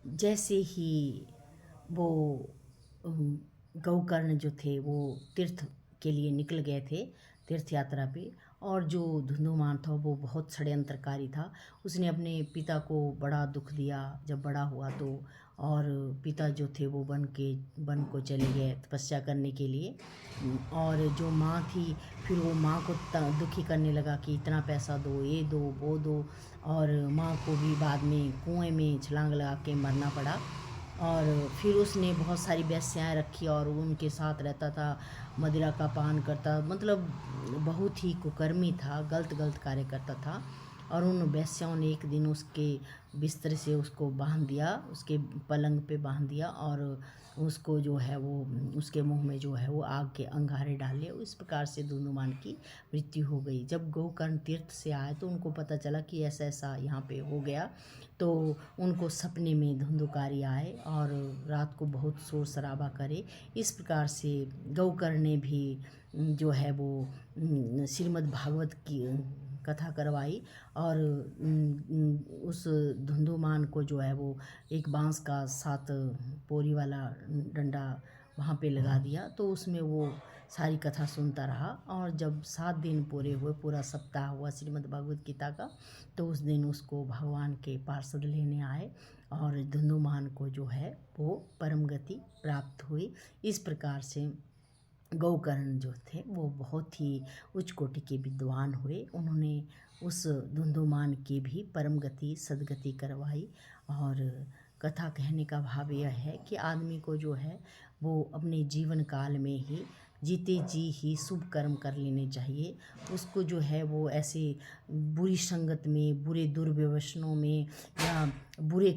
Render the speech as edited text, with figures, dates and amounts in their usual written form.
जैसे ही वो गौकर्ण जो थे वो तीर्थ के लिए निकल गए थे, तीर्थ यात्रा पे। और जो धुंधुमान था वो बहुत षड्यंत्रकारी था। उसने अपने पिता को बड़ा दुख दिया जब बड़ा हुआ तो। और पिता जो थे वो वन को चले गए तपस्या करने के लिए। और जो माँ थी, फिर वो माँ को दुखी करने लगा कि इतना पैसा दो, ये दो, वो दो। और माँ को भी बाद में कुएं में छलांग लगा के मरना पड़ा। और फिर उसने बहुत सारी वेश्याएँ रखी और उनके साथ रहता था, मदिरा का पान करता, मतलब बहुत ही कुकर्मी था, गलत गलत कार्य करता था। और उन वेश्याओं ने एक दिन उसके बिस्तर से उसको बांध दिया, उसके पलंग पे बांध दिया। और उसको जो है वो उसके मुंह में जो है वो आग के अंगारे डाले। इस प्रकार से धुंधुमान की मृत्यु हो गई। जब गोकर्ण तीर्थ से आए तो उनको पता चला कि ऐसा ऐसा यहाँ पे हो गया। तो उनको सपने में धुंधुकारी आए और रात को बहुत शोर शराबा करे। इस प्रकार से गौकर्ण ने भी जो है वो श्रीमद् भागवत की कथा करवाई। और उस धुंधुमान को जो है वो एक बांस का 7 पोरी वाला डंडा वहाँ पे लगा दिया। तो उसमें वो सारी कथा सुनता रहा। और जब 7 दिन पूरे हुए, पूरा सप्ताह हुआ श्रीमद् भागवत गीता का, तो उस दिन उसको भगवान के पार्षद लेने आए और धुंधुमान को जो है वो परम गति प्राप्त हुई। इस प्रकार से गौकर्ण जो थे वो बहुत ही उच्च कोटि के विद्वान हुए। उन्होंने उस धुंधुमान की भी परम गति सद्गति करवाई। और कथा कहने का भाव यह है कि आदमी को जो है वो अपने जीवन काल में ही जीते जी ही शुभ कर्म कर लेने चाहिए। उसको जो है वो ऐसे बुरी संगत में, बुरे दुर्व्यसनों में या बुरे